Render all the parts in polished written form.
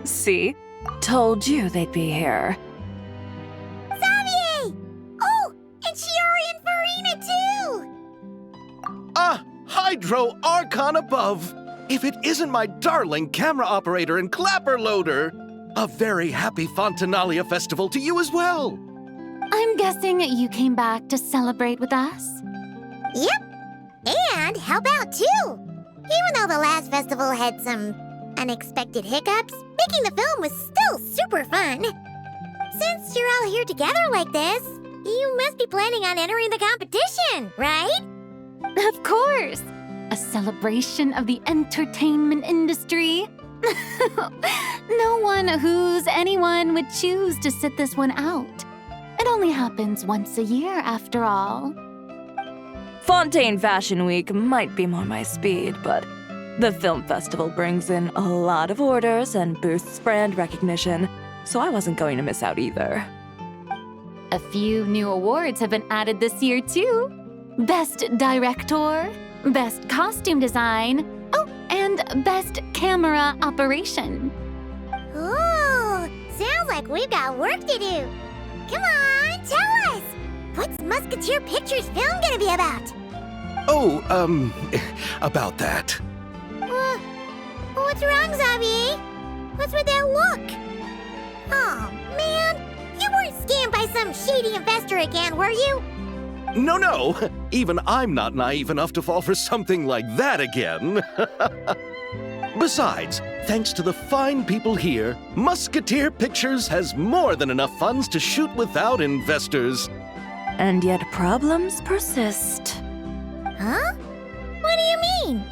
See? Told you they'd be here. Xavier! Oh, and Shiori and Farina too! Ah, Hydro Archon above! If it isn't my darling camera operator and clapper loader! A very happy Fontinalia festival to you as well! I'm guessing you came back to celebrate with us? Yep, and help out too! Even though the last festival had some unexpected hiccups, making the film was still super fun. Since you're all here together like this, you must be planning on entering the competition, right? Of course! A celebration of the entertainment industry. No one who's anyone would choose to sit this one out. It only happens once a year, after all. Fontaine Fashion Week might be more my speed, but the film festival brings in a lot of orders and boosts brand recognition, so I wasn't going to miss out either. A few new awards have been added this year, too. Best Director, Best Costume Design, oh, and Best Camera Operation. Ooh, sounds like we've got work to do. Come on, tell us! What's Musketeer Pictures film gonna be about? Oh, about that. What's wrong, Xavier? What's with that look? Oh, man, you weren't scammed by some shady investor again, were you? No, even I'm not naive enough to fall for something like that again. Besides, thanks to the fine people here, Musketeer Pictures has more than enough funds to shoot without investors. And yet problems persist. Huh? What do you mean?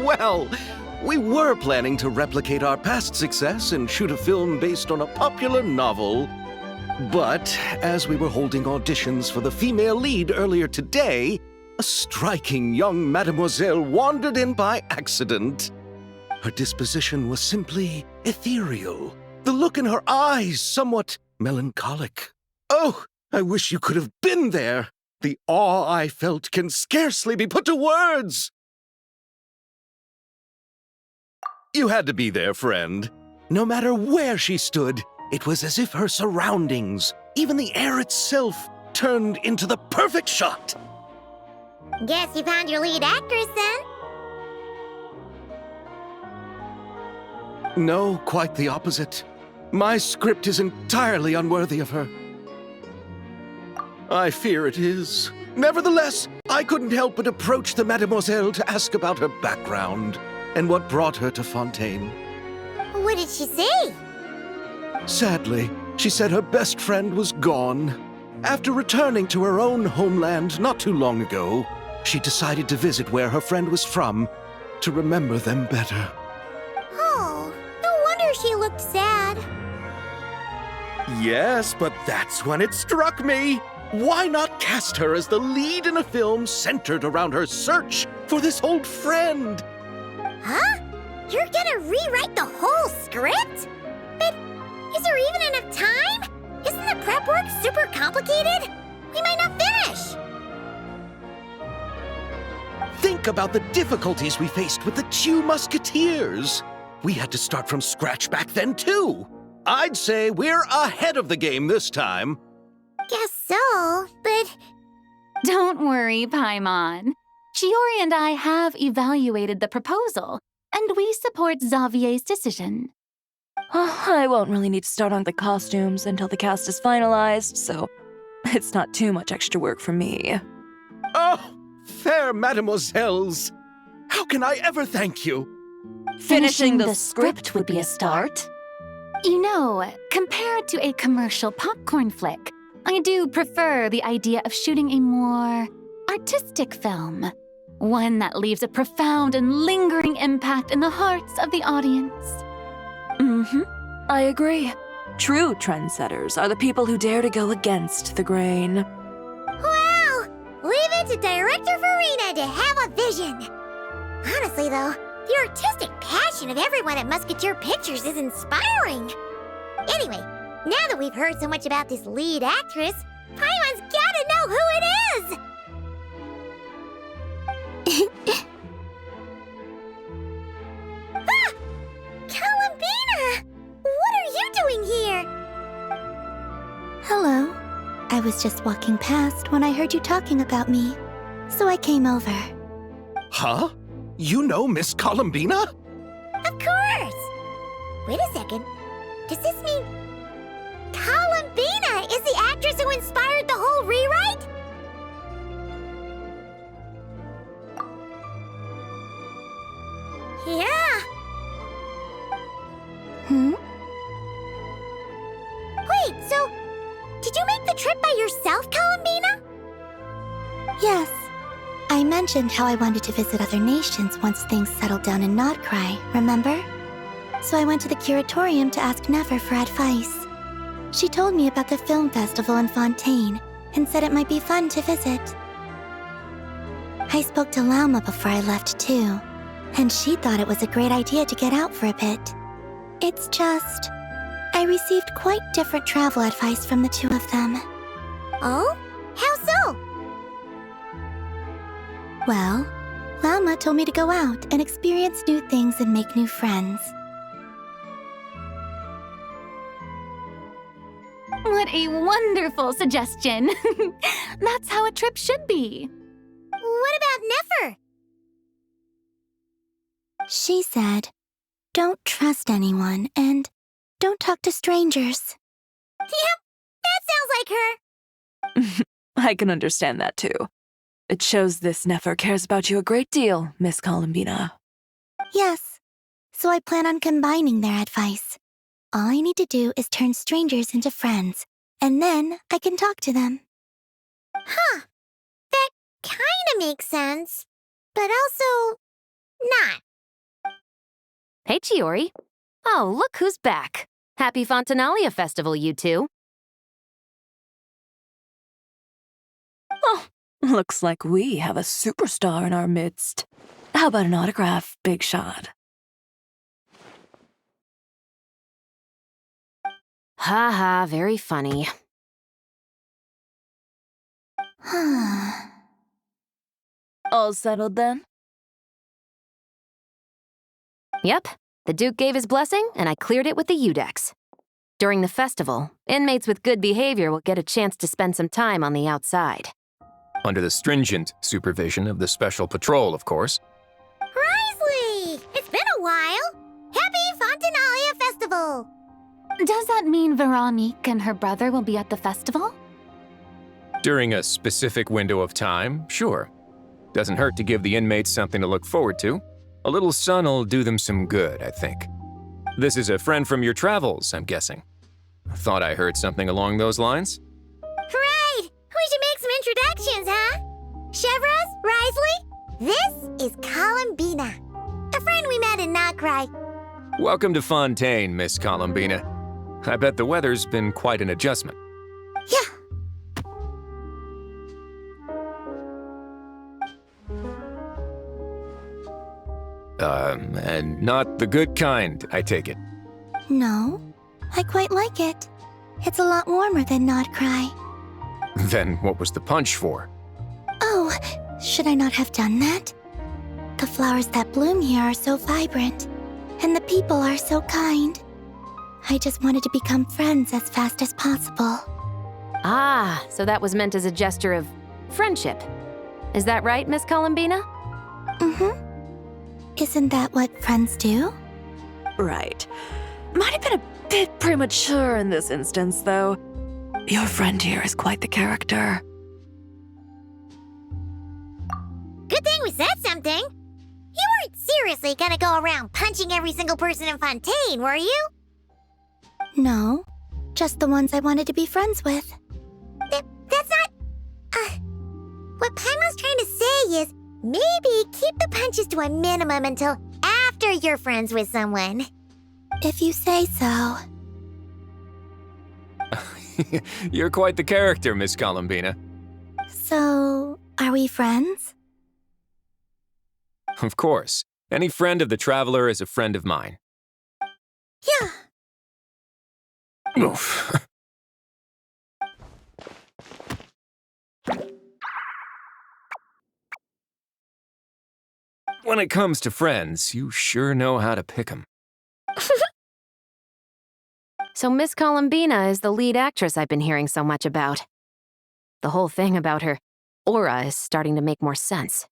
Well, we were planning to replicate our past success and shoot a film based on a popular novel. But as we were holding auditions for the female lead earlier today, a striking young mademoiselle wandered in by accident. Her disposition was simply ethereal, the look in her eyes somewhat melancholic. Oh, I wish you could have been there. The awe I felt can scarcely be put to words. You had to be there, friend. No matter where she stood, it was as if her surroundings, even the air itself, turned into the perfect shot. Guess you found your lead actress, then? No, quite the opposite. My script is entirely unworthy of her. I fear it is. Nevertheless, I couldn't help but approach the mademoiselle to ask about her background and what brought her to Fontaine. What did she say? Sadly, she said her best friend was gone. After returning to her own homeland not too long ago, she decided to visit where her friend was from to remember them better. Oh, no wonder she looked sad. Yes, but that's when it struck me. Why not cast her as the lead in a film centered around her search for this old friend? Huh? You're gonna rewrite the whole script? But is there even enough time? Isn't the prep work super complicated? We might not finish. Think about the difficulties we faced with the two Musketeers. We had to start from scratch back then, too. I'd say we're ahead of the game this time. Guess so, but... Don't worry, Paimon. Shiori and I have evaluated the proposal, and we support Xavier's decision. I won't really need to start on the costumes until the cast is finalized, so it's not too much extra work for me. Oh, fair mademoiselles! How can I ever thank you? Finishing the script would be a start. You know, compared to a commercial popcorn flick, I do prefer the idea of shooting a more artistic film. One that leaves a profound and lingering impact in the hearts of the audience. I agree. True trendsetters are the people who dare to go against the grain. Wow! Leave it to Director Farina to have a vision. Honestly, though, the artistic passion of everyone at Musketeer Pictures is inspiring. Anyway, now that we've heard so much about this lead actress, Paimon's gotta know who it is! Ah! Columbina! What are you doing here? Hello. I was just walking past when I heard you talking about me, so I came over. Huh? You know Miss Columbina? Of course! Wait a second. Does this mean Columbina is the actress who inspired the whole rewrite? Yeah. Wait, so did you make the trip by yourself, Columbina? Yes. I mentioned how I wanted to visit other nations once things settled down in Nodcry, remember? So I went to the curatorium to ask Never for advice. She told me about the film festival in Fontaine and said it might be fun to visit. I spoke to Lauma before I left too, and she thought it was a great idea to get out for a bit. It's just, I received quite different travel advice from the two of them. Oh? How so? Well, Lauma told me to go out and experience new things and make new friends. What a wonderful suggestion. That's how a trip should be. What about Nefer? She said, don't trust anyone and don't talk to strangers. Yep, that sounds like her. I can understand that too. It shows this Nefer cares about you a great deal, Miss Columbina. Yes, so I plan on combining their advice. All I need to do is turn strangers into friends, and then I can talk to them. Huh. That kinda makes sense, but also not. Hey, Chiori. Oh, look who's back. Happy Fontinalia Festival, you two. Oh, looks like we have a superstar in our midst. How about an autograph, Big Shot? Ha ha, very funny. All settled then? Yep, the Duke gave his blessing, and I cleared it with the Udex. During the festival, inmates with good behavior will get a chance to spend some time on the outside. Under the stringent supervision of the Special Patrol, of course. Risley! It's been a while! Happy Fontinalia Festival! Does that mean Veronique and her brother will be at the festival? During a specific window of time, sure. Doesn't hurt to give the inmates something to look forward to. A little sun'll do them some good, I think. This is a friend from your travels, I'm guessing. Thought I heard something along those lines. Right! We should make some introductions, huh? Chevros, Risley, this is Columbina, a friend we met in Nocry. Welcome to Fontaine, Miss Columbina. I bet the weather's been quite an adjustment. Yeah. And not the good kind, I take it. No, I quite like it. It's a lot warmer than Nodcry. Then what was the punch for? Oh, should I not have done that? The flowers that bloom here are so vibrant, and the people are so kind. I just wanted to become friends as fast as possible. Ah, so that was meant as a gesture of friendship. Is that right, Miss Columbina? Mm-hmm. Isn't that what friends do? Right. Might have been a bit premature in this instance, though. Your friend here is quite the character. Good thing we said something. You weren't seriously gonna go around punching every single person in Fontaine, were you? No, just the ones I wanted to be friends with. That's not... What Paimon's trying to say is, maybe keep the punches to a minimum until after you're friends with someone. If you say so. You're quite the character, Miss Columbina. So, are we friends? Of course. Any friend of the Traveler is a friend of mine. Yeah. Oof. When it comes to friends, you sure know how to pick 'em. So Miss Columbina is the lead actress I've been hearing so much about. The whole thing about her aura is starting to make more sense.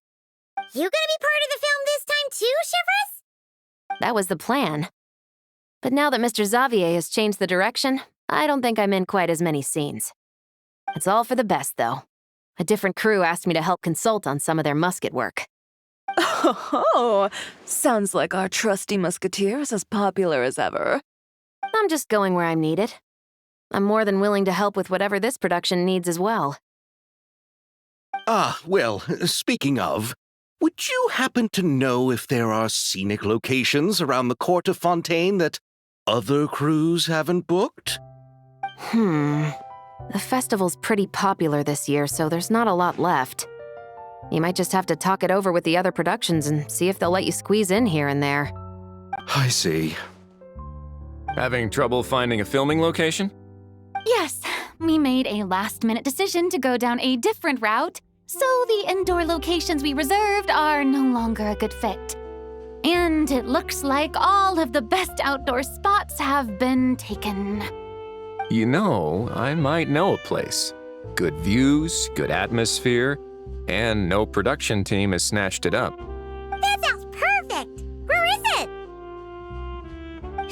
You gonna be part of the film this time too, Shivers? That was the plan. But now that Mr. Xavier has changed the direction, I don't think I'm in quite as many scenes. It's all for the best, though. A different crew asked me to help consult on some of their musket work. Oh, sounds like our trusty musketeer is as popular as ever. I'm just going where I'm needed. I'm more than willing to help with whatever this production needs as well. Ah, well, speaking of, would you happen to know if there are scenic locations around the court of Fontaine that other crews haven't booked? The festival's pretty popular this year, so there's not a lot left. You might just have to talk it over with the other productions and see if they'll let you squeeze in here and there. I see. Having trouble finding a filming location? Yes, we made a last-minute decision to go down a different route, so the indoor locations we reserved are no longer a good fit. And it looks like all of the best outdoor spots have been taken. You know, I might know a place. Good views, good atmosphere, and no production team has snatched it up. That sounds perfect! Where is it?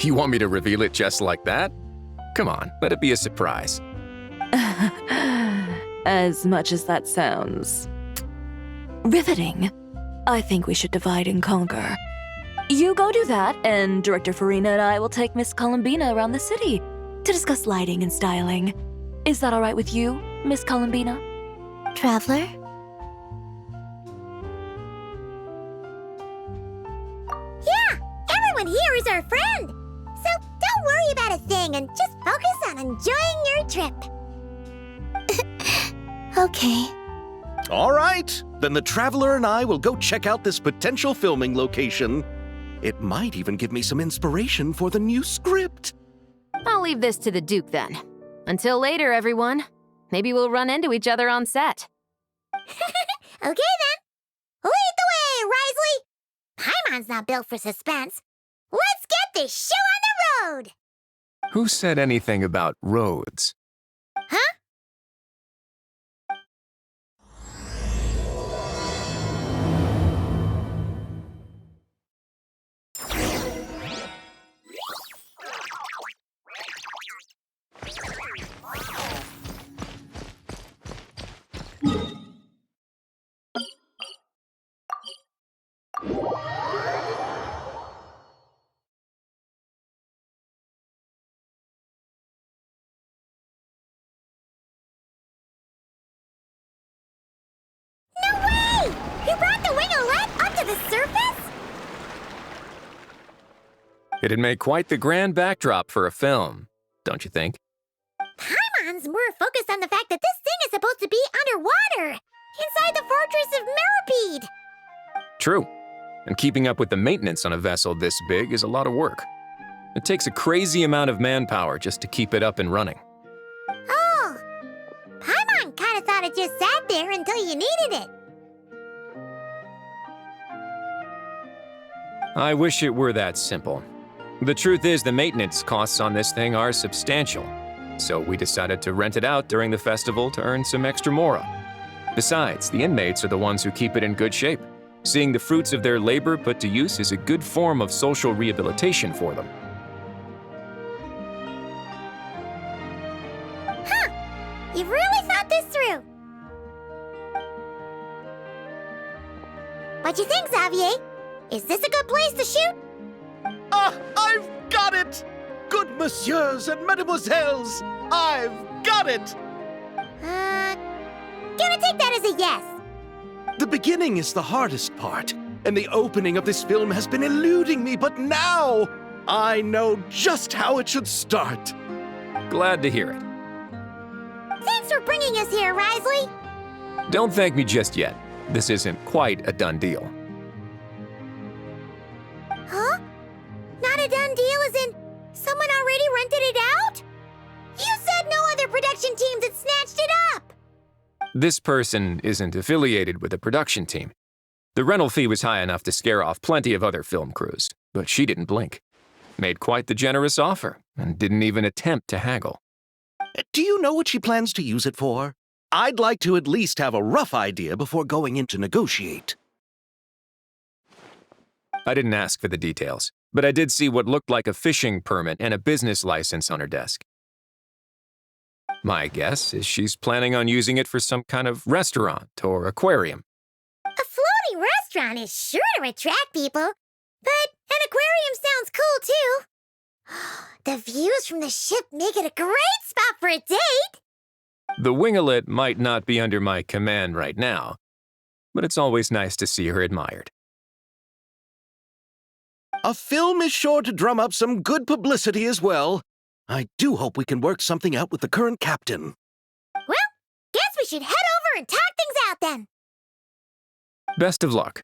You want me to reveal it just like that? Come on, let it be a surprise. As much as that sounds riveting, I think we should divide and conquer. You go do that, and Director Farina and I will take Miss Columbina around the city to discuss lighting and styling. Is that all right with you, Miss Columbina? Traveler? Yeah, everyone here is our friend. So don't worry about a thing and just focus on enjoying your trip. Okay. All right, then the Traveler and I will go check out this potential filming location. It might even give me some inspiration for the new script. I'll leave this to the Duke then. Until later, everyone. Maybe we'll run into each other on set. Okay then. Lead the way, Risley. Paimon's not built for suspense. Let's get this show on the road. Who said anything about roads? Huh? No way! You brought the winglet up to the surface? It'd make quite the grand backdrop for a film, don't you think? Paimon's more focused on the fact that this thing is supposed to be underwater, inside the fortress of Meripede. True. And keeping up with the maintenance on a vessel this big is a lot of work. It takes a crazy amount of manpower just to keep it up and running. Oh, Paimon kind of thought it just sat there until you needed it. I wish it were that simple. The truth is the maintenance costs on this thing are substantial, so we decided to rent it out during the festival to earn some extra mora. Besides, the inmates are the ones who keep it in good shape. Seeing the fruits of their labor put to use is a good form of social rehabilitation for them. What you think, Xavier? Is this a good place to shoot? Ah, I've got it! Good messieurs and mademoiselles, I've got it! Gonna take that as a yes. The beginning is the hardest part, and the opening of this film has been eluding me, but now I know just how it should start. Glad to hear it. Thanks for bringing us here, Risley. Don't thank me just yet. This isn't quite a done deal. Huh? Not a done deal as in someone already rented it out? You said no other production teams had snatched it up! This person isn't affiliated with a production team. The rental fee was high enough to scare off plenty of other film crews, but she didn't blink. Made quite the generous offer, and didn't even attempt to haggle. Do you know what she plans to use it for? I'd like to at least have a rough idea before going in to negotiate. I didn't ask for the details, but I did see what looked like a fishing permit and a business license on her desk. My guess is she's planning on using it for some kind of restaurant or aquarium. A floating restaurant is sure to attract people, but an aquarium sounds cool too. The views from the ship make it a great spot for a date. The winglet might not be under my command right now, but it's always nice to see her admired. A film is sure to drum up some good publicity as well. I do hope we can work something out with the current captain. Well, guess we should head over and talk things out then. Best of luck.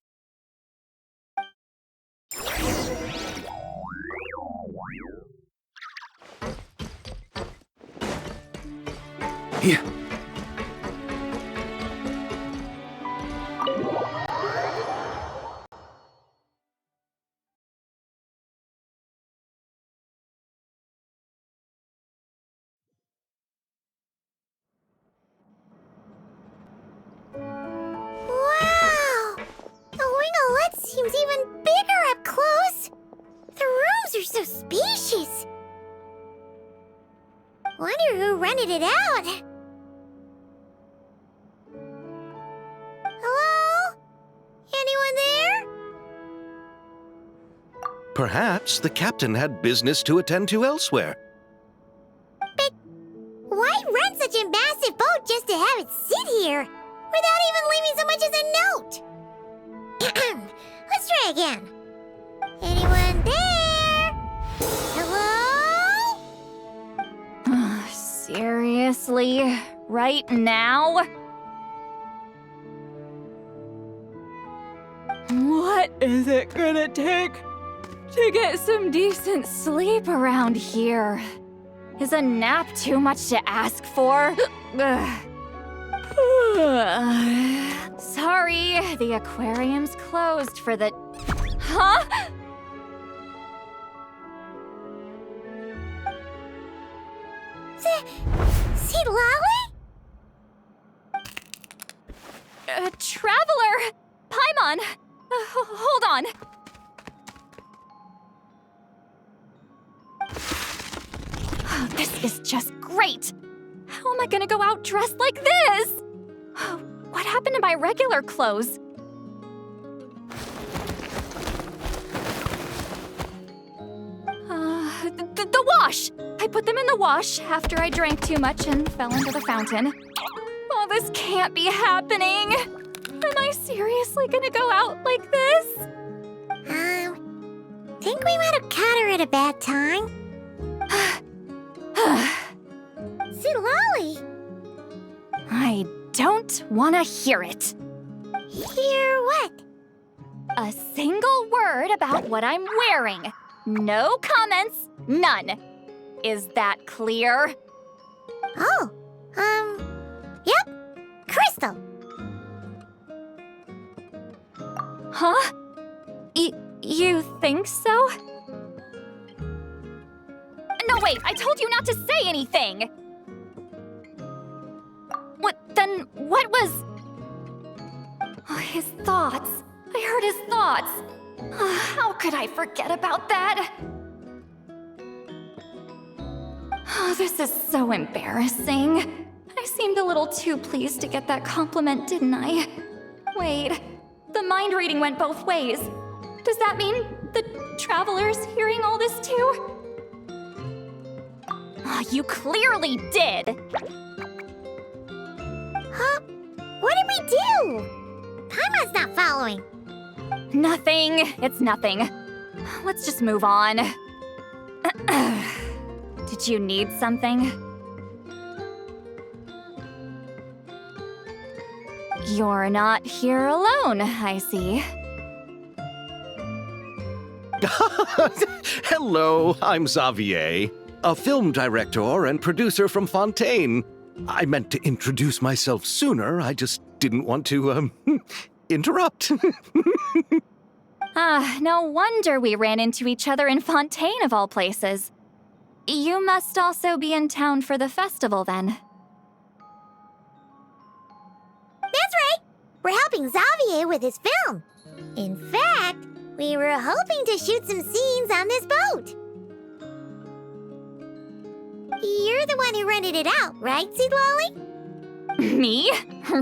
Yeah. Wow! The winglet seems even bigger up close. The rooms are so spacious. Wonder who rented it out. Hello? Anyone there? Perhaps the captain had business to attend to elsewhere. But why rent such a massive boat just to have it sit here without even leaving so much as a note? Let's try again. Anyone there? Hello? Seriously? Right now? What is it gonna take to get some decent sleep Around here. Is a nap too much to ask for? Ugh. Sorry, the aquarium's closed for the... Huh? See Lolly? Traveler! Paimon! Hold on. This is just great! How am I gonna go out dressed like this? What happened to my regular clothes? The wash! I put them in the wash after I drank too much and fell into the fountain. Oh, this can't be happening! Am I seriously gonna go out like this? Think we might have caught her at a bad time. See Lolly? I don't want to hear it. Hear what? A single word about what I'm wearing. No comments, none. Is that clear? Oh, yep. Crystal. Huh? You think so? No, wait, I told you not to say anything! What was... Oh, his thoughts. I heard his thoughts. How could I forget about that? Oh, this is so embarrassing. I seemed a little too pleased to get that compliment, didn't I? Wait, The mind reading went both ways. Does that mean the traveler's hearing all this too? You clearly did! Huh? What did we do? Paimon's not following. Nothing. It's nothing. Let's just move on. Did you need something? You're not here alone, I see. Hello, I'm Xavier, a film director and producer from Fontaine. I meant to introduce myself sooner, I just didn't want to, interrupt. No wonder we ran into each other in Fontaine of all places. You must also be in town for the festival then. That's right! We're helping Xavier with his film. In fact, we were hoping to shoot some scenes on this boat. You're the one who rented it out, right, Seed Lolly? Me?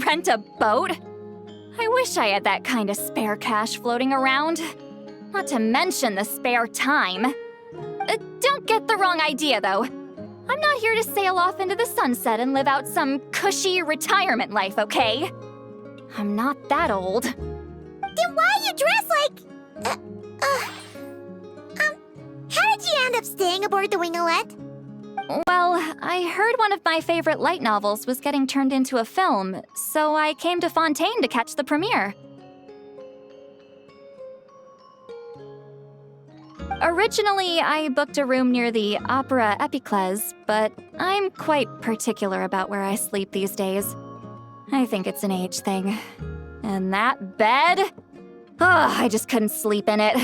Rent a boat? I wish I had that kind of spare cash floating around. Not to mention the spare time. Don't get the wrong idea, though. I'm not here to sail off into the sunset and live out some cushy retirement life, okay? I'm not that old. Then why you dress like... how did you end up staying aboard the Wingolette? Well, I heard one of my favorite light novels was getting turned into a film, so I came to Fontaine to catch the premiere. Originally, I booked a room near the Opera Epiclese, but I'm quite particular about where I sleep these days. I think it's an age thing. And that bed? I just couldn't sleep in it.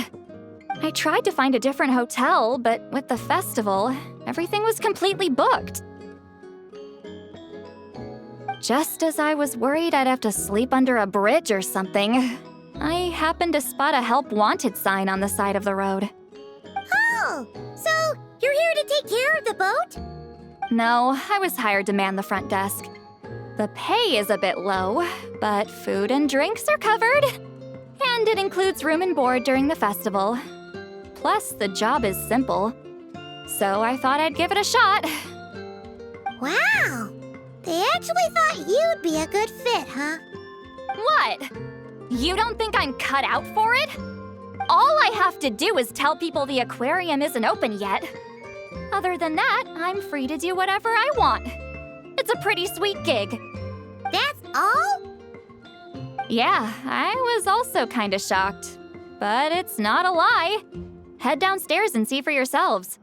I tried to find a different hotel, but with the festival, everything was completely booked. Just as I was worried I'd have to sleep under a bridge or something, I happened to spot a help wanted sign on the side of the road. Oh, so you're here to take care of the boat? No, I was hired to man the front desk. The pay is a bit low, but food and drinks are covered. And it includes room and board during the festival. Plus, the job is simple. So I thought I'd give it a shot. Wow! They actually thought you'd be a good fit, huh? What? You don't think I'm cut out for it? All I have to do is tell people the aquarium isn't open yet. Other than that, I'm free to do whatever I want. It's a pretty sweet gig. That's all? Yeah, I was also kinda shocked. But it's not a lie. Head downstairs and see for yourselves.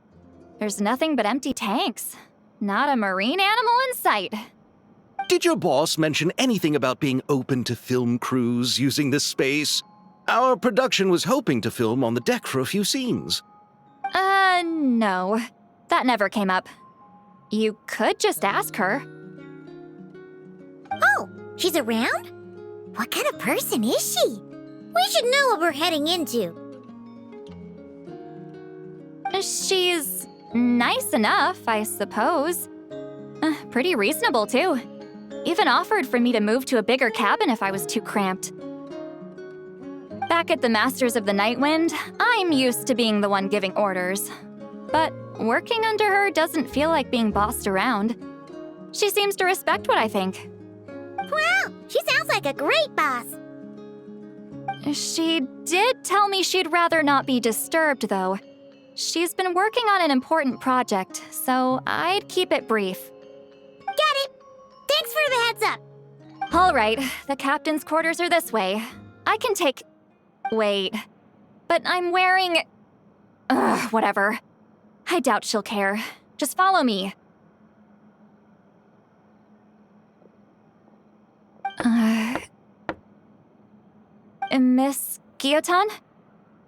There's nothing but empty tanks. Not a marine animal in sight. Did your boss mention anything about being open to film crews using this space? Our production was hoping to film on the deck for a few scenes. No. That never came up. You could just ask her. Oh, she's around? What kind of person is she? We should know what we're heading into. She's nice enough, I suppose. Pretty reasonable, too. Even offered for me to move to a bigger cabin if I was too cramped. Back at the Masters of the Nightwind, I'm used to being the one giving orders. But working under her doesn't feel like being bossed around. She seems to respect what I think. Wow, she sounds like a great boss. She did tell me she'd rather not be disturbed, though. She's been working on an important project, so I'd keep it brief. Got it. Thanks for the heads up. All right, the captain's quarters are this way. I can take... Wait. But I'm wearing... whatever. I doubt she'll care. Just follow me. Miss Guillotin?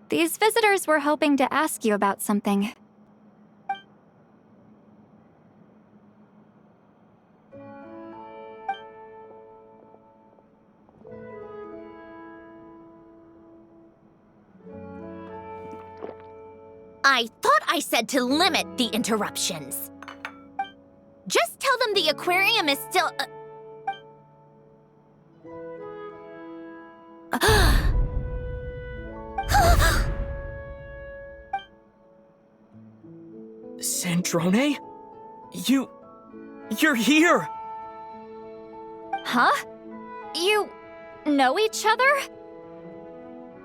These visitors were hoping to ask you about something. I thought I said to limit the interruptions. Just tell them the aquarium is still... Sandrone? You're here! Huh? You know each other?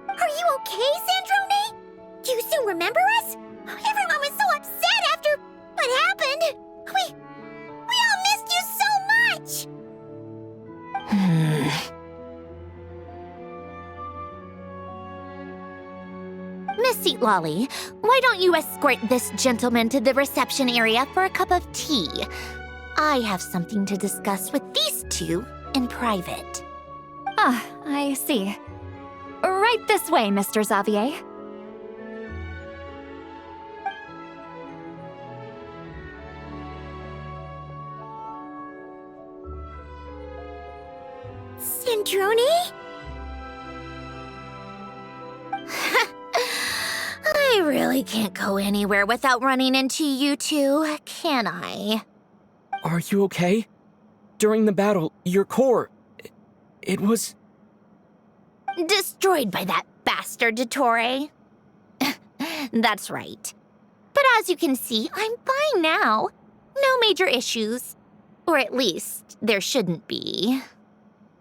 Are you okay, Sandrone? Do you still remember us? Everyone was so upset after what happened. We all missed you so much! Miss Seat Lolly, why don't you escort this gentleman to the reception area for a cup of tea? I have something to discuss with these two in private. Ah, I see. Right this way, Mr. Xavier. Sandrone? I really can't go anywhere without running into you two, can I? Are you okay? During the battle, your core... It was... Destroyed by that bastard Dottore. That's right. But as you can see, I'm fine now. No major issues. Or at least, there shouldn't be.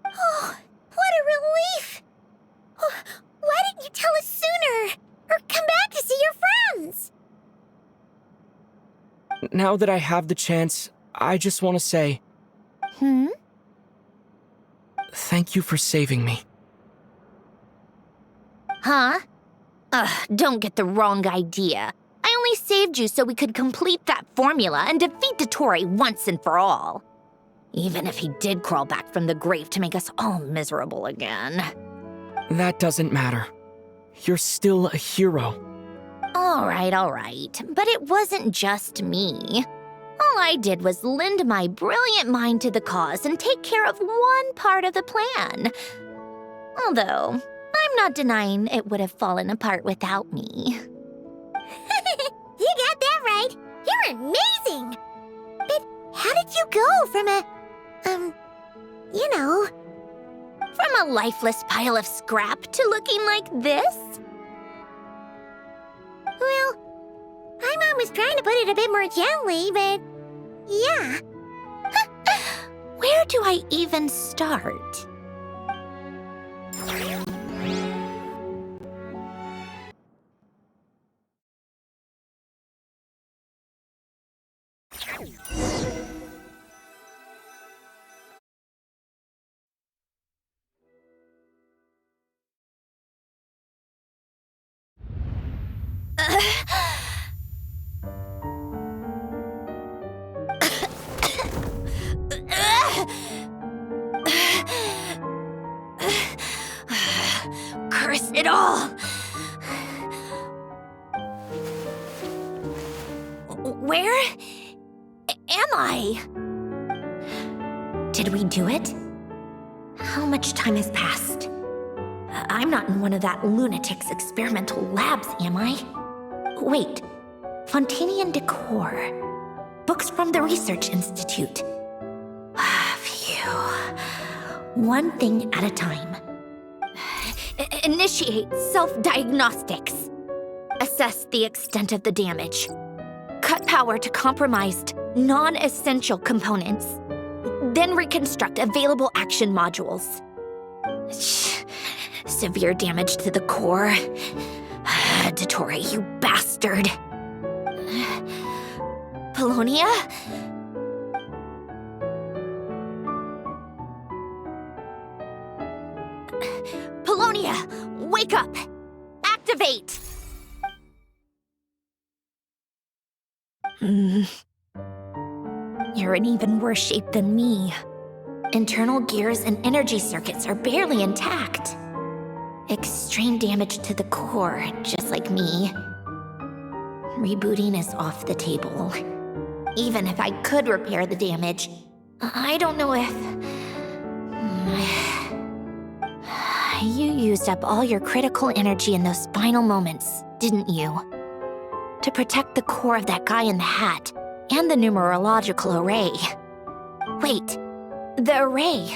Oh, what a relief! Oh, why didn't you tell us sooner? Or come back to see your friends? Now that I have the chance, I just want to say... Thank you for saving me. Huh? Don't get the wrong idea. I only saved you so we could complete that formula and defeat Dottore once and for all. Even if he did crawl back from the grave to make us all miserable again. That doesn't matter. You're still a hero. All right. But it wasn't just me. All I did was lend my brilliant mind to the cause and take care of one part of the plan. Although, I'm not denying it would have fallen apart without me. You got that right. You're amazing. But how did you go from From a lifeless pile of scrap to looking like this? Well, my mom was trying to put it a bit more gently, but yeah. Where do I even start? Curse it all! Where am I? Did we do it? How much time has passed? I'm not in one of that lunatic's experimental labs, am I? Wait, Fontanian decor. Books from the Research Institute. Phew. One thing at a time. Initiate self-diagnostics. Assess the extent of the damage. Cut power to compromised, non-essential components. Then reconstruct available action modules. Severe damage to the core. Dottore, you bastard. Polonia? Polonia, wake up! Activate! You're in even worse shape than me. Internal gears and energy circuits are barely intact. Extreme damage to the core, just like me. Rebooting is off the table. Even if I could repair the damage, I don't know if... You used up all your critical energy in those final moments, didn't you? To protect the core of that guy in the hat, and the numerological array. Wait, the array.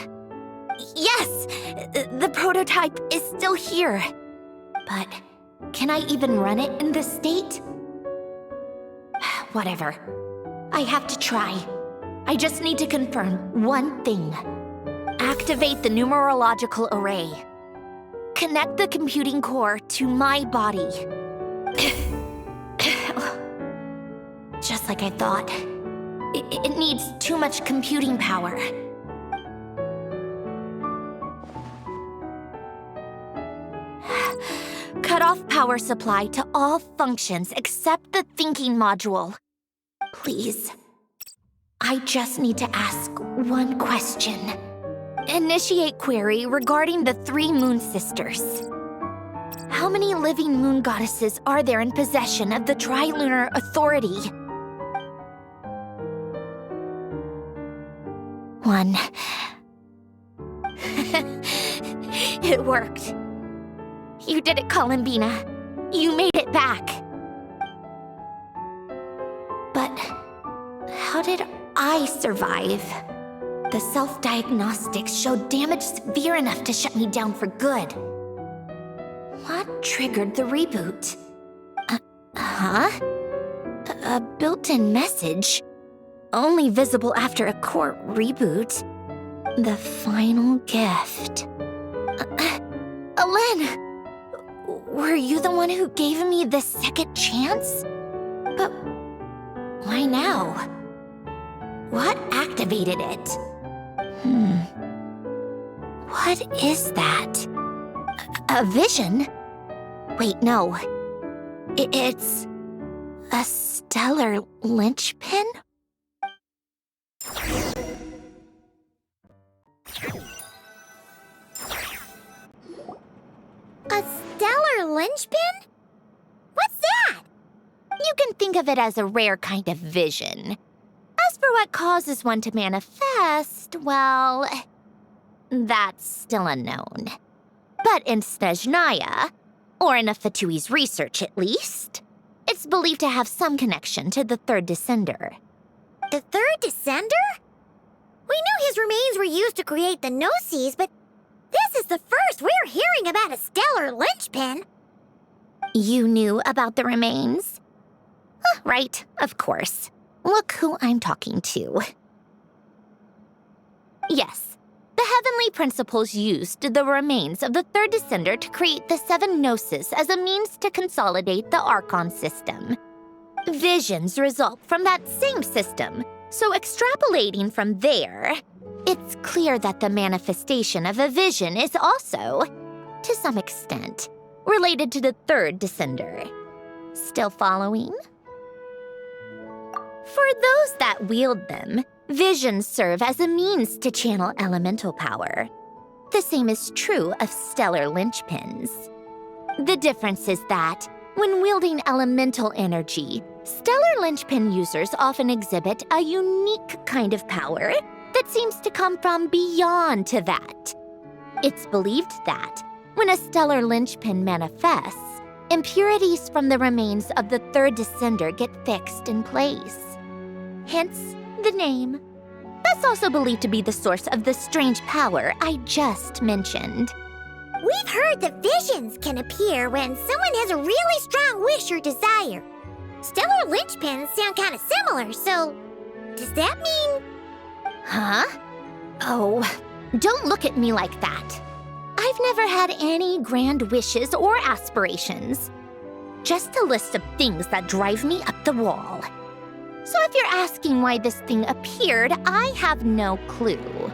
Yes! The prototype is still here. But can I even run it in this state? Whatever. I have to try. I just need to confirm one thing. Activate the numerological array. Connect the computing core to my body. Just like I thought. It needs too much computing power. Cut off power supply to all functions except the thinking module. Please. I just need to ask one question. Initiate query regarding the 3 moon sisters. How many living moon goddesses are there in possession of the Trilunar Authority? 1. It worked. You did it, Columbina. You made it back. But how did I survive? The self-diagnostics showed damage severe enough to shut me down for good. What triggered the reboot? A built-in message? Only visible after a core reboot. The final gift. Alen! Were you the one who gave me the second chance? But why now? What activated it? What is that? A vision? Wait, no. It's a stellar linchpin? A stellar linchpin? What's that? You can think of it as a rare kind of vision. As for what causes one to manifest, well, that's still unknown. But in Snezhnaya, or in Afatui's research at least, it's believed to have some connection to the third descender. The third descender? We knew his remains were used to create the Gnosis, but this is the first we're hearing about a stellar linchpin. You knew about the remains? Right, of course. Look who I'm talking to. Yes, the heavenly principles used the remains of the third descender to create the 7 Gnosis as a means to consolidate the Archon system. Visions result from that same system, so extrapolating from there, it's clear that the manifestation of a vision is also, to some extent, related to the third descender. Still following? For those that wield them, visions serve as a means to channel elemental power. The same is true of stellar linchpins. The difference is that, when wielding elemental energy, stellar linchpin users often exhibit a unique kind of power that seems to come from beyond Teyvat. It's believed that, when a stellar linchpin manifests, impurities from the remains of the third descender get fixed in place. Hence, the name. That's also believed to be the source of the strange power I just mentioned. We've heard that visions can appear when someone has a really strong wish or desire. Stellar linchpins sound kind of similar, so does that mean... Huh? Oh, don't look at me like that. I've never had any grand wishes or aspirations. Just a list of things that drive me up the wall. So if you're asking why this thing appeared, I have no clue.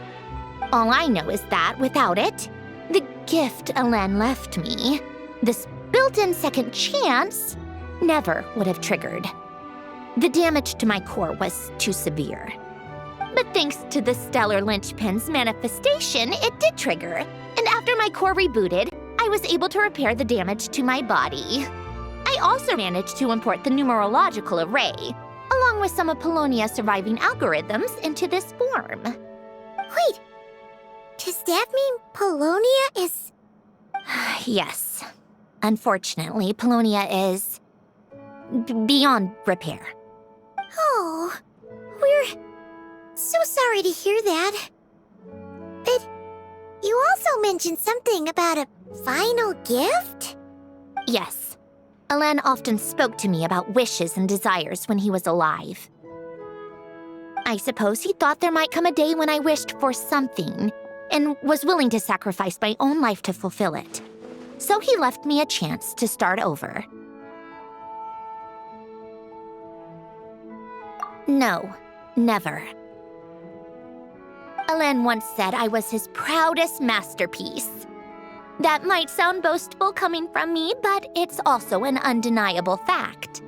All I know is that without it, the gift Alen left me, this built-in second chance, never would have triggered. The damage to my core was too severe. But thanks to the stellar linchpin's manifestation, it did trigger. And after my core rebooted, I was able to repair the damage to my body. I also managed to import the numerological array, along with some of Polonia's surviving algorithms, into this form. Wait, does that mean Polonia is... Yes. Unfortunately, Polonia is... beyond repair. Oh, we're so sorry to hear that. But you also mentioned something about a final gift? Yes. Alain often spoke to me about wishes and desires when he was alive. I suppose he thought there might come a day when I wished for something and was willing to sacrifice my own life to fulfill it. So he left me a chance to start over. No, never. Alain once said I was his proudest masterpiece. That might sound boastful coming from me, but it's also an undeniable fact.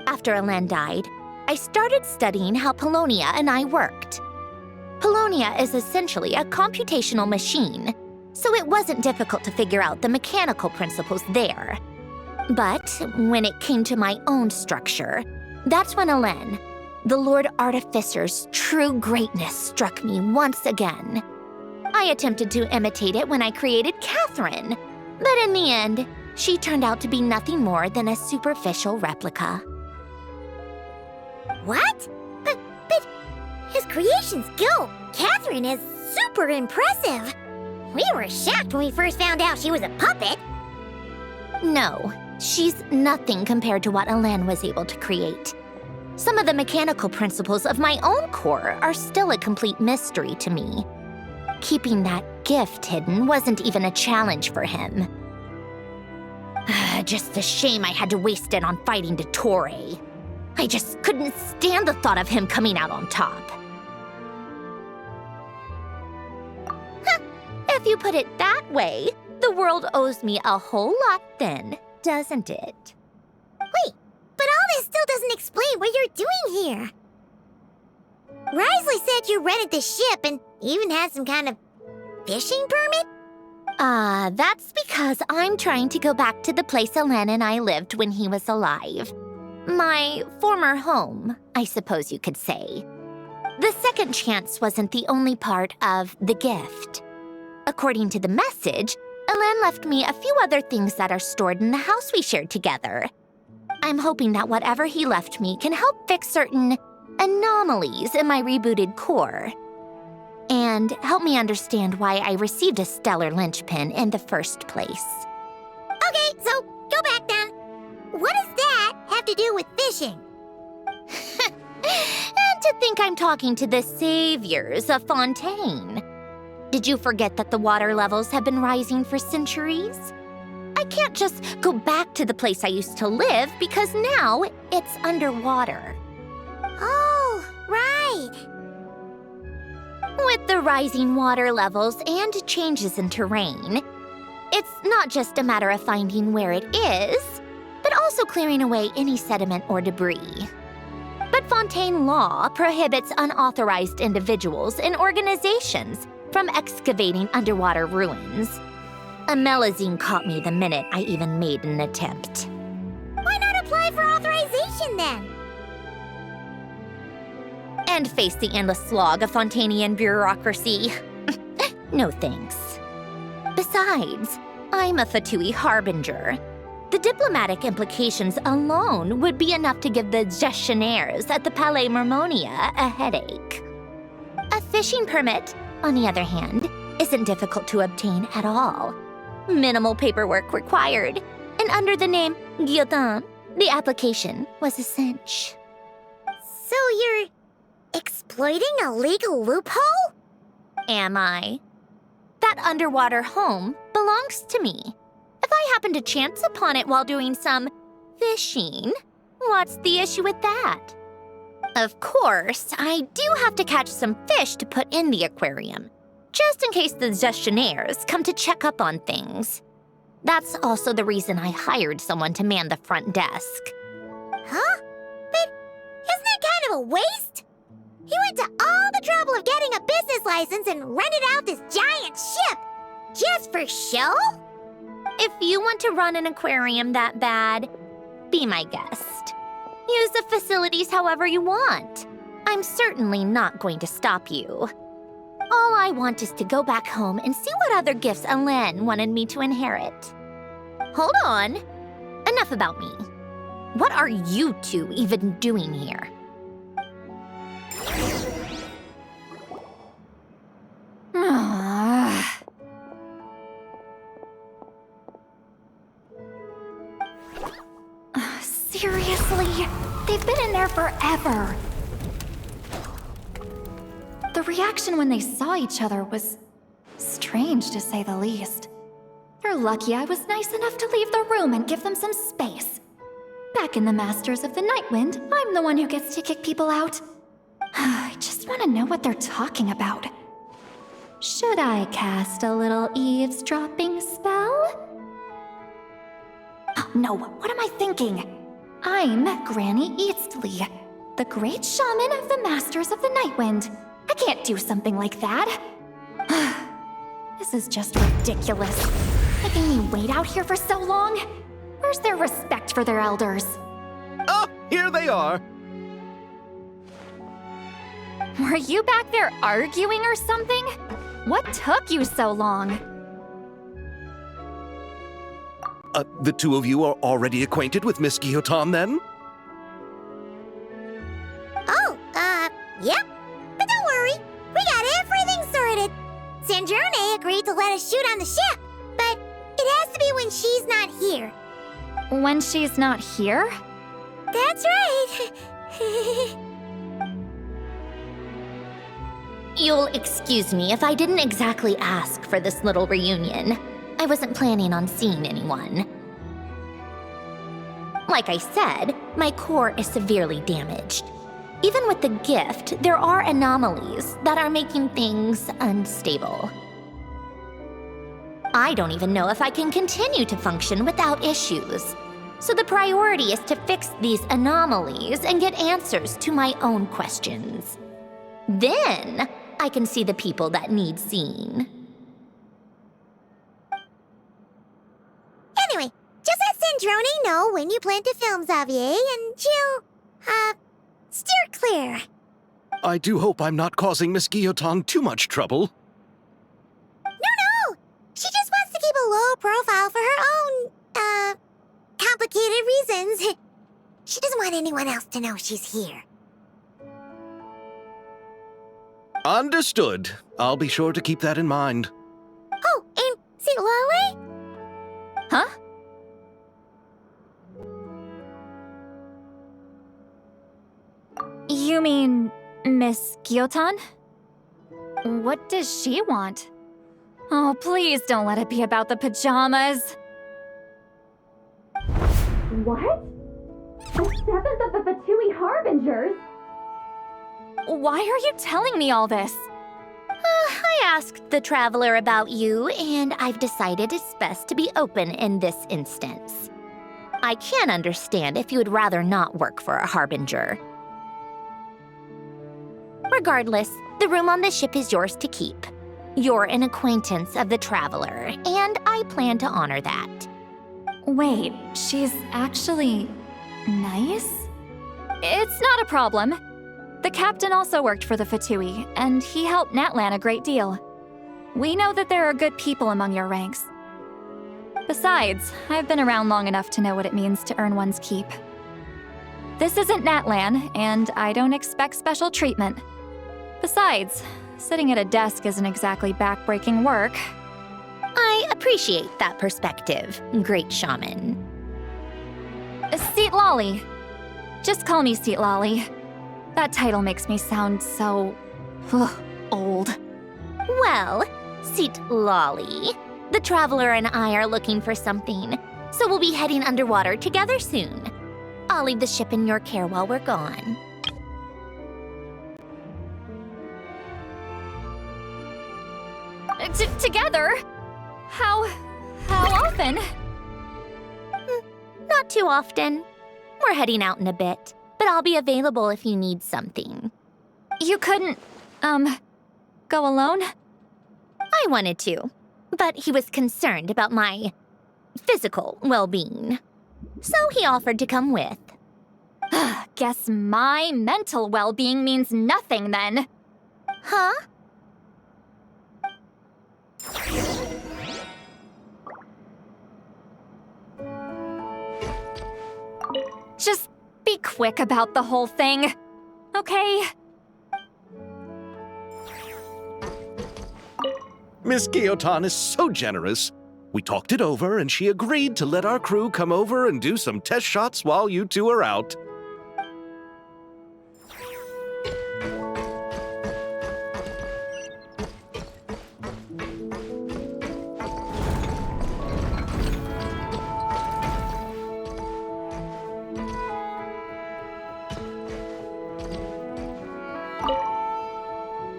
After Alain died, I started studying how Paulownia and I worked. Paulownia is essentially a computational machine, so it wasn't difficult to figure out the mechanical principles there. But when it came to my own structure, that's when Alain, the Lord Artificer's true greatness, struck me once again. I attempted to imitate it when I created Catherine, but in the end, she turned out to be nothing more than a superficial replica. What? But his creation skill, Catherine, is super impressive. We were shocked when we first found out she was a puppet. No, she's nothing compared to what Alain was able to create. Some of the mechanical principles of my own core are still a complete mystery to me. Keeping that gift hidden wasn't even a challenge for him. Just a shame I had to waste it on fighting Dottore. I just couldn't stand the thought of him coming out on top. If you put it that way, the world owes me a whole lot then, doesn't it? Wait, but all this still doesn't explain what you're doing here. Risley said you rented the ship and even had some kind of fishing permit? That's because I'm trying to go back to the place Alain and I lived when he was alive. My former home, I suppose you could say. The second chance wasn't the only part of the gift. According to the message, Alain left me a few other things that are stored in the house we shared together. I'm hoping that whatever he left me can help fix certain anomalies in my rebooted core. And help me understand why I received a stellar linchpin in the first place. Okay, so go back then. What does that have to do with fishing? And to think I'm talking to the saviors of Fontaine. Did you forget that the water levels have been rising for centuries? I can't just go back to the place I used to live because now it's underwater. Oh, right. With the rising water levels and changes in terrain, it's not just a matter of finding where it is, but also clearing away any sediment or debris. But Fontaine law prohibits unauthorized individuals and organizations from excavating underwater ruins. A Melazine caught me the minute I even made an attempt. Why not apply for authorization then? And face the endless slog of Fontainian bureaucracy. No thanks. Besides, I'm a Fatui harbinger. The diplomatic implications alone would be enough to give the gestionnaires at the Palais Mermonia a headache. A fishing permit, on the other hand, isn't difficult to obtain at all. Minimal paperwork required, and under the name Guillotin, the application was a cinch. So you're exploiting a legal loophole? Am I? That underwater home belongs to me. If I happen to chance upon it while doing some fishing, what's the issue with that? Of course, I do have to catch some fish to put in the aquarium, just in case the gestionnaires come to check up on things. That's also the reason I hired someone to man the front desk. Huh? But isn't that kind of a waste? He went to all the trouble of getting a business license and rented out this giant ship, just for show? If you want to run an aquarium that bad, be my guest. Use the facilities however you want. I'm certainly not going to stop you. All I want is to go back home and see what other gifts Alain wanted me to inherit. Hold on. Enough about me. What are you two even doing here? Seriously? They've been in there forever. The reaction when they saw each other was strange, to say the least. You're lucky I was nice enough to leave the room and give them some space. Back in the Masters of the Nightwind, I'm the one who gets to kick people out. I just want to know what they're talking about. Should I cast a little eavesdropping spell? No, what am I thinking? I'm Granny Eastley, the great shaman of the Masters of the Nightwind. I can't do something like that. This is just ridiculous. Making me wait out here for so long? Where's their respect for their elders? Oh, here they are. Were you back there arguing or something? What took you so long? The two of you are already acquainted with Miss Guillotin, then? Oh, yep. But don't worry, we got everything sorted. Sandrone agreed to let us shoot on the ship, but it has to be when she's not here. When she's not here? That's right. You'll excuse me if I didn't exactly ask for this little reunion. I wasn't planning on seeing anyone. Like I said, my core is severely damaged. Even with the gift, there are anomalies that are making things unstable. I don't even know if I can continue to function without issues. So the priority is to fix these anomalies and get answers to my own questions. Then, I can see the people that need seeing. Anyway, just let Sandrone know when you plan to film Xavier, and she'll, steer clear. I do hope I'm not causing Miss Guillotin too much trouble. No! She just wants to keep a low profile for her own, complicated reasons. She doesn't want anyone else to know she's here. Understood. I'll be sure to keep that in mind. Oh, and see Lale? Huh? You mean Miss Guillotin? What does she want? Oh, please don't let it be about the pajamas. What? The 7th of the Fatui Harbingers? Why are you telling me all this? I asked the Traveler about you, and I've decided it's best to be open in this instance. I can understand if you would rather not work for a Harbinger. Regardless, the room on the ship is yours to keep. You're an acquaintance of the Traveler, and I plan to honor that. Wait, she's actually nice? It's not a problem. The captain also worked for the Fatui, and he helped Natlan a great deal. We know that there are good people among your ranks. Besides, I've been around long enough to know what it means to earn one's keep. This isn't Natlan, and I don't expect special treatment. Besides, sitting at a desk isn't exactly back-breaking work. I appreciate that perspective, great shaman. Seat Lolly. Just call me Seat Lolly. That title makes me sound so... old. Well, Seat Lolly, the Traveler and I are looking for something, so we'll be heading underwater together soon. I'll leave the ship in your care while we're gone. Together? How often? Not too often. We're heading out in a bit, but I'll be available if you need something. You couldn't, go alone? I wanted to, but he was concerned about my physical well-being. So he offered to come with. Guess my mental well-being means nothing then. Huh? Just be quick about the whole thing, okay? Miss Guillotin is so generous. We talked it over, and she agreed to let our crew come over and do some test shots while you two are out.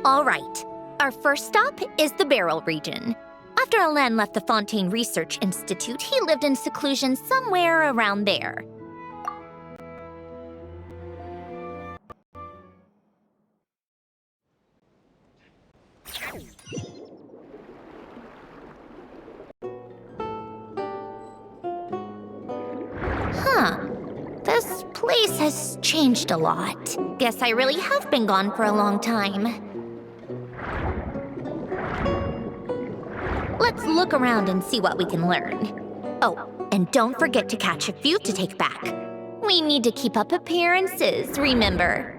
All right, our first stop is the Barrel region. After Alain left the Fontaine Research Institute, he lived in seclusion somewhere around there. Huh. This place has changed a lot. Guess I really have been gone for a long time. Let's look around and see what we can learn. Oh, and don't forget to catch a few to take back. We need to keep up appearances, remember?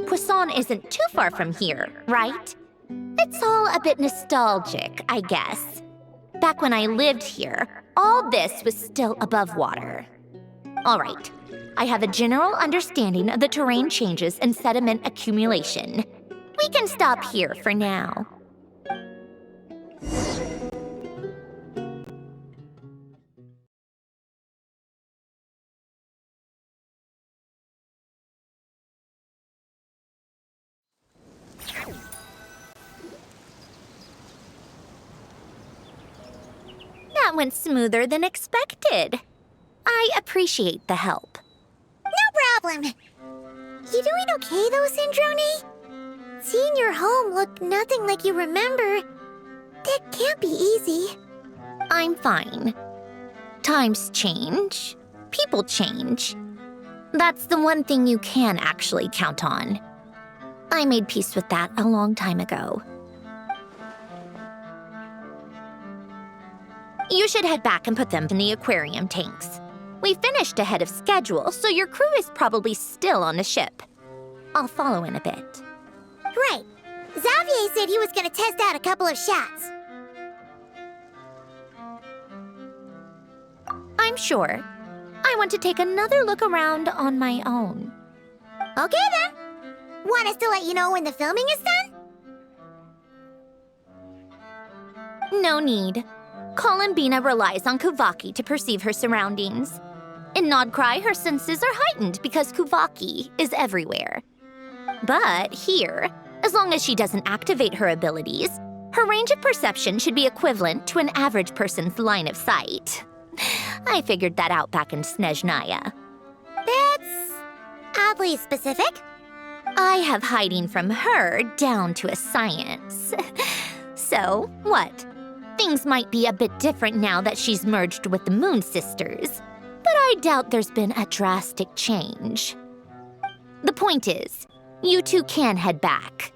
Poisson isn't too far from here, right? It's all a bit nostalgic, I guess. Back when I lived here, all this was still above water. All right, I have a general understanding of the terrain changes and sediment accumulation. We can stop here for now. That went smoother than expected. I appreciate the help. No problem. You doing okay though, Syndrome? Seeing your home look nothing like you remember, that can't be easy. I'm fine. Times change. People change. That's the one thing you can actually count on. I made peace with that a long time ago. You should head back and put them in the aquarium tanks. We finished ahead of schedule, so your crew is probably still on the ship. I'll follow in a bit. Right. Xavier said he was gonna test out a couple of shots. I'm sure. I want to take another look around on my own. Okay then. Want us to let you know when the filming is done? No need. Columbina relies on Kuvaki to perceive her surroundings. In Nodcry, her senses are heightened because Kuvaki is everywhere. But here, as long as she doesn't activate her abilities, her range of perception should be equivalent to an average person's line of sight. I figured that out back in Snezhnaya. That's oddly specific. I have hiding from her down to a science. So, what? Things might be a bit different now that she's merged with the Moon Sisters, but I doubt there's been a drastic change. The point is, you two can head back.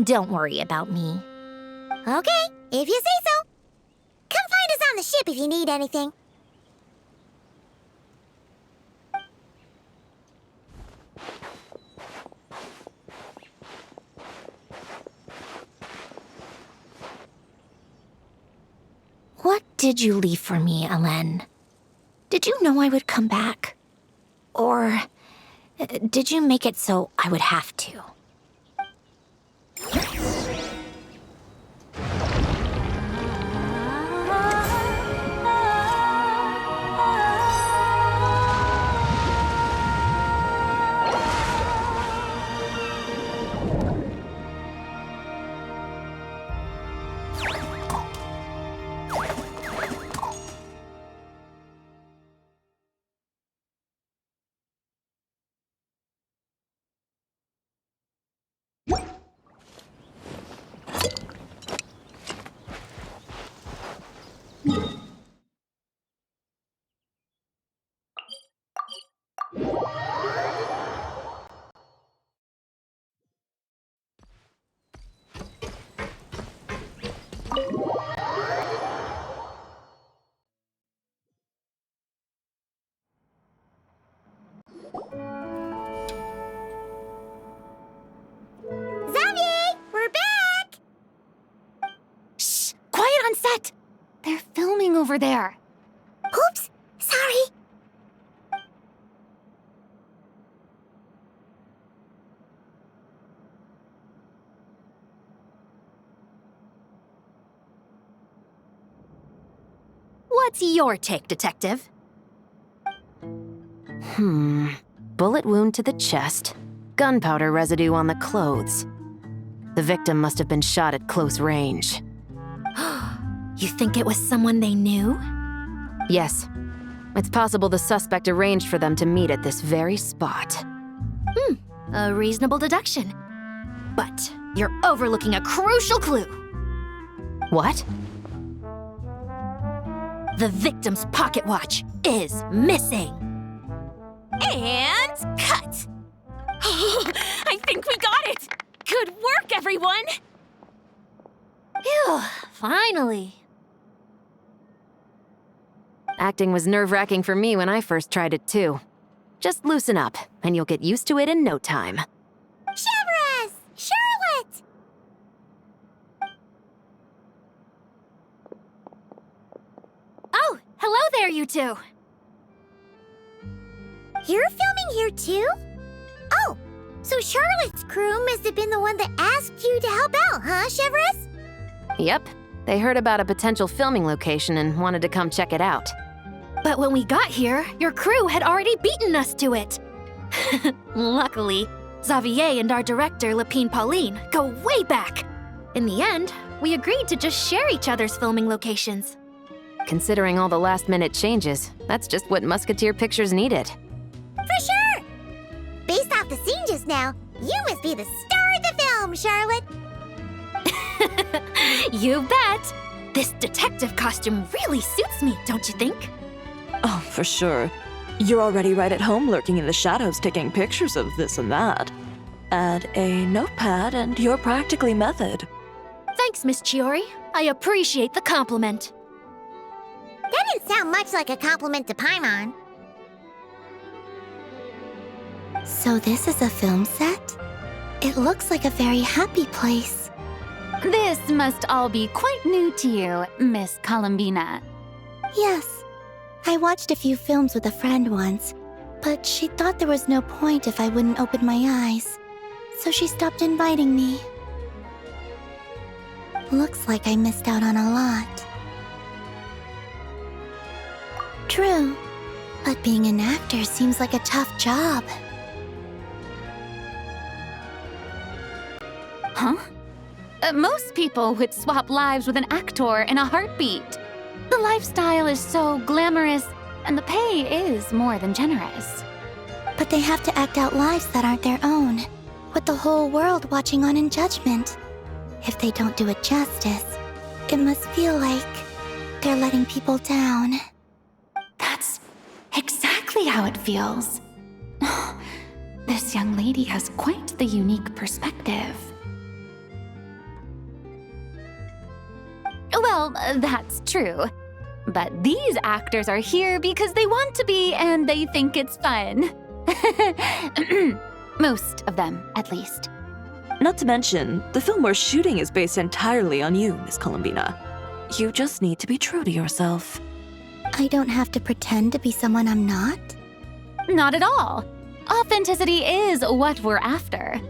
Don't worry about me. Okay, if you say so. Come find us on the ship if you need anything. What did you leave for me, Alain? Did you know I would come back? Or did you make it so I would have to? on set! They're filming over there. Oops, sorry. What's your take, Detective? Bullet wound to the chest. Gunpowder residue on the clothes. The victim must have been shot at close range. You think it was someone they knew? Yes. It's possible the suspect arranged for them to meet at this very spot. A reasonable deduction. But you're overlooking a crucial clue. What? The victim's pocket watch is missing. And cut! I think we got it! Good work, everyone! Phew, finally. Acting was nerve-wracking for me when I first tried it too. Just loosen up, and you'll get used to it in no time. HoYoverse! Charlotte! Oh, hello there, you two. You're filming here too? Oh, so Charlotte's crew must have been the one that asked you to help out, huh, HoYoverse? Yep. They heard about a potential filming location and wanted to come check it out. But when we got here, your crew had already beaten us to it. Luckily, Xavier and our director, Lapine Pauline, go way back. In the end, we agreed to just share each other's filming locations. Considering all the last-minute changes, that's just what Musketeer Pictures needed. For sure! Based off the scene just now, you must be the star of the film, Charlotte! You bet! This detective costume really suits me, don't you think? Oh, for sure. You're already right at home lurking in the shadows taking pictures of this and that. Add a notepad and you're practically method. Thanks, Miss Chiori. I appreciate the compliment. That didn't sound much like a compliment to Paimon. So this is a film set? It looks like a very happy place. This must all be quite new to you, Miss Columbina. Yes. I watched a few films with a friend once, but she thought there was no point if I wouldn't open my eyes. So she stopped inviting me. Looks like I missed out on a lot. True, but being an actor seems like a tough job. Huh? Most people would swap lives with an actor in a heartbeat. The lifestyle is so glamorous, and the pay is more than generous. But they have to act out lives that aren't their own, with the whole world watching on in judgment. If they don't do it justice, it must feel like they're letting people down. That's exactly how it feels. This young lady has quite the unique perspective. Well, that's true. But these actors are here because they want to be and they think it's fun. Most of them, at least. Not to mention, the film we're shooting is based entirely on you, Miss Columbina. You just need to be true to yourself. I don't have to pretend to be someone I'm not? Not at all. Authenticity is what we're after.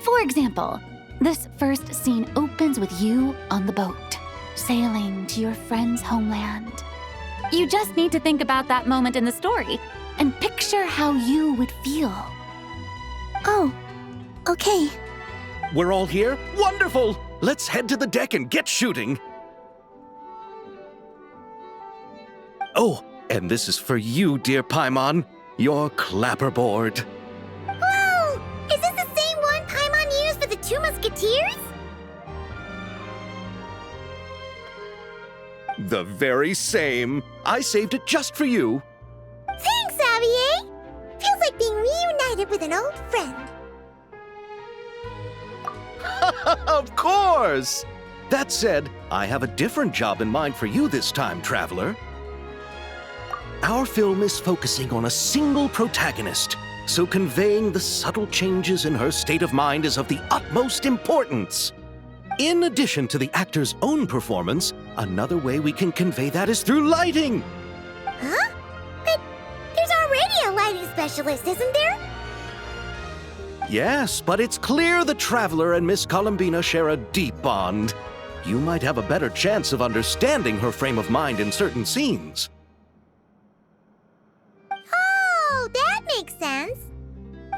For example, this first scene opens with you on the boat, sailing to your friend's homeland. You just need to think about that moment in the story and picture how you would feel. Oh, okay. We're all here? Wonderful! Let's head to the deck and get shooting. Oh, and this is for you, dear Paimon, your clapperboard. Whoa! Is this the same one Paimon used for the Two Musketeers? The very same. I saved it just for you. Thanks, Xavier! Feels like being reunited with an old friend. Of course! That said, I have a different job in mind for you this time, traveler. Our film is focusing on a single protagonist, so conveying the subtle changes in her state of mind is of the utmost importance. In addition to the actor's own performance, Another way we can convey that is through lighting. Huh? But there's already a lighting specialist, isn't there? Yes, but it's clear the Traveler and Miss Columbina share a deep bond. You might have a better chance of understanding her frame of mind in certain scenes. Oh, that makes sense.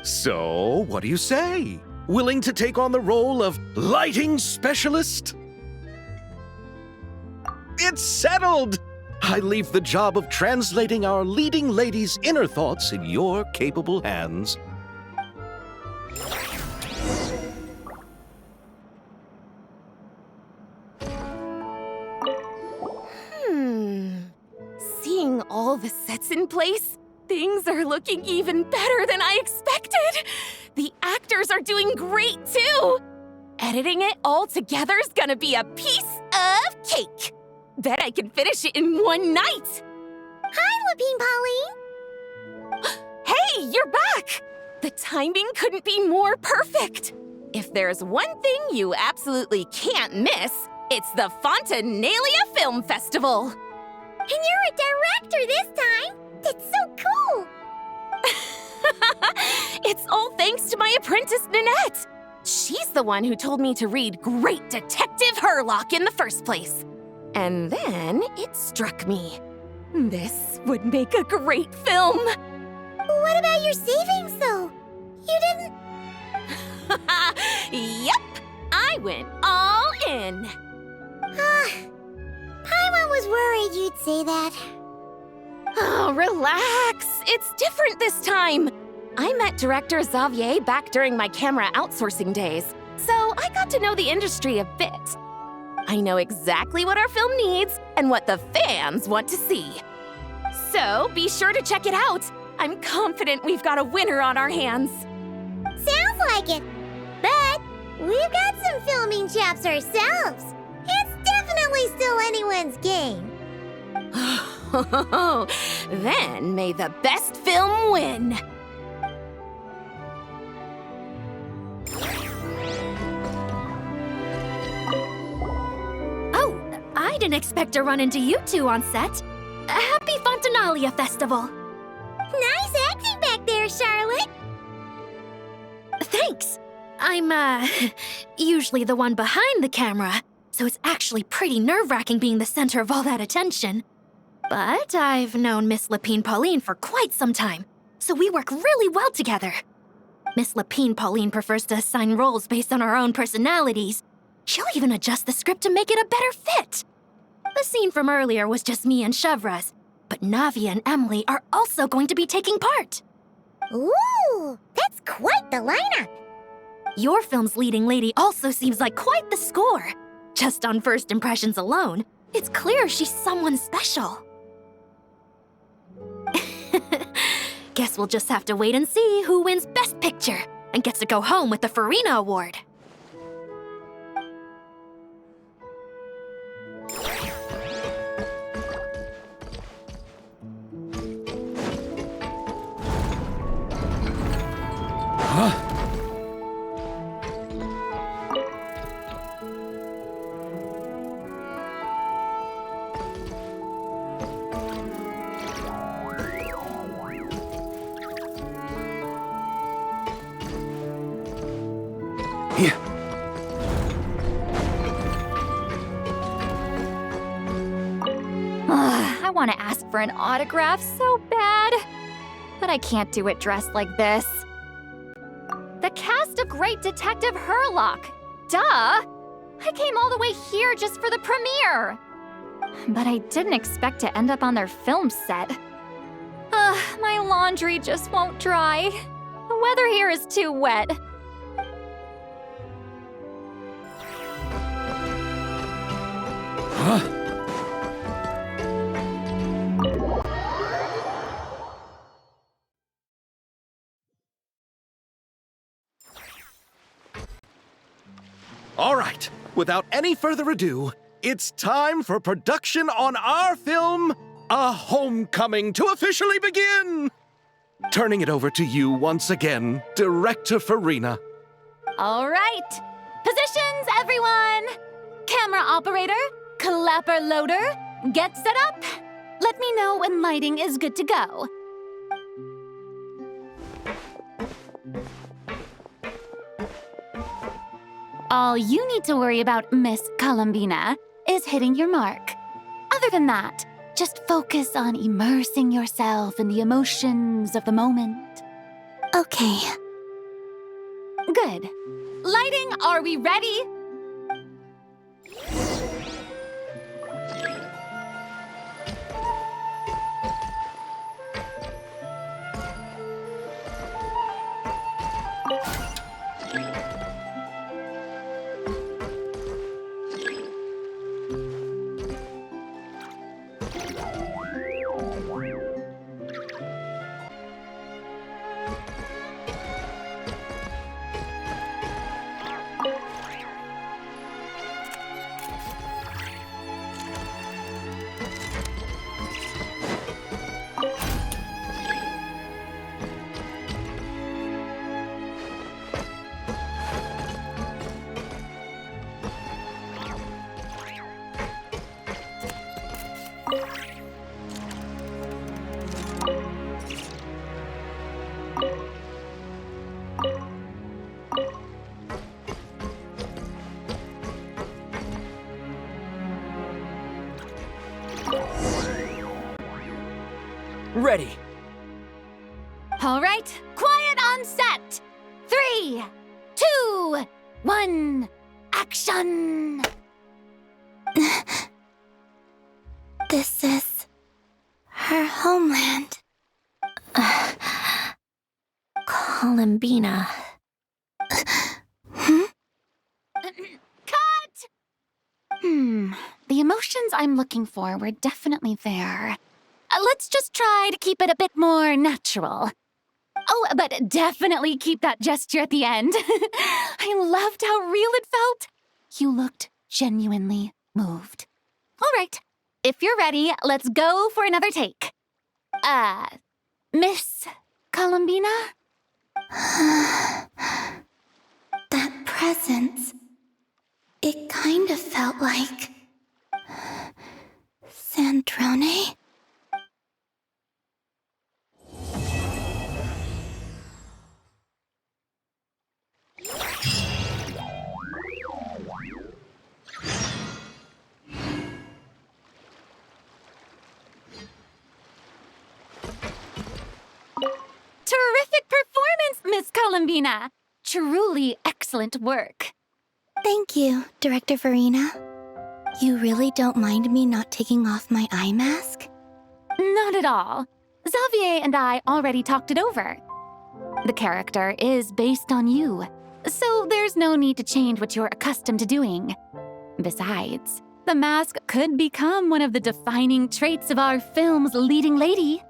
So, what do you say? Willing to take on the role of lighting specialist? It's settled! I leave the job of translating our leading lady's inner thoughts in your capable hands. Seeing all the sets in place, things are looking even better than I expected. The actors are doing great too. Editing it all together is gonna be a piece of cake. Bet I can finish it in one night. Hi, Lapine Pauline. Hey, you're back! The timing couldn't be more perfect. If there's one thing you absolutely can't miss, it's the Fontinalia Film Festival. And you're a director this time. That's so cool. It's all thanks to my apprentice, Nanette. She's the one who told me to read Great Detective Herlock in the first place. And then it struck me. This would make a great film. What about your savings, though? You didn't... Yep, I went all in. Paimon was worried you'd say that. Oh, relax. It's different this time. I met director Xavier back during my camera outsourcing days, so I got to know the industry a bit. I know exactly what our film needs and what the fans want to see. So be sure to check it out. I'm confident we've got a winner on our hands. Sounds like it. But we've got some filming chops ourselves. It's definitely still anyone's game. Then may the best film win. Oh, I didn't expect to run into you two on set. Happy Fontinalia Festival. Nice acting back there, Charlotte. Thanks. I'm, usually the one behind the camera, so it's actually pretty nerve-wracking being the center of all that attention. But I've known Miss Lapine Pauline for quite some time, so we work really well together. Miss Lapine Pauline prefers to assign roles based on our own personalities. She'll even adjust the script to make it a better fit. The scene from earlier was just me and Chevraz, but Navia and Emily are also going to be taking part. Ooh, that's quite the lineup. Your film's leading lady also seems like quite the score. Just on first impressions alone, it's clear she's someone special. Guess we'll just have to wait and see who wins Best Picture and gets to go home with the Farina Award. I want to ask for an autograph so bad, but I can't do it dressed like this. The cast of Great Detective Herlock. Duh! I came all the way here just for the premiere. But I didn't expect to end up on their film set. My laundry just won't dry. The weather here is too wet. All right, without any further ado, it's time for production on our film, A Homecoming, to officially begin! Turning it over to you once again, Director Farina. All right. Positions, everyone! Camera operator, clapper loader, get set up. Let me know when lighting is good to go. All you need to worry about, Miss Columbina, is hitting your mark. Other than that, just focus on immersing yourself in the emotions of the moment. Okay. Good. Lighting, are we ready? Ready. All right, quiet on set. 3, 2, 1, action! This is her homeland. Columbina. Cut! The emotions I'm looking for were definitely there. Let's just try to keep it a bit more natural. Oh, but definitely keep that gesture at the end. I loved how real it felt. You looked genuinely moved. All right, if you're ready, let's go for another take. Miss Columbina? That presence. It kind of felt like... Sandrone? Terrific performance, Miss Columbina! Truly excellent work. Thank you, Director Verena. You really don't mind me not taking off my eye mask? Not at all. Xavier and I already talked it over. The character is based on you, so there's no need to change what you're accustomed to doing. Besides, the mask could become one of the defining traits of our film's leading lady.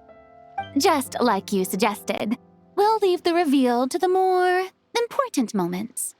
Just like you suggested, we'll leave the reveal to the more important moments.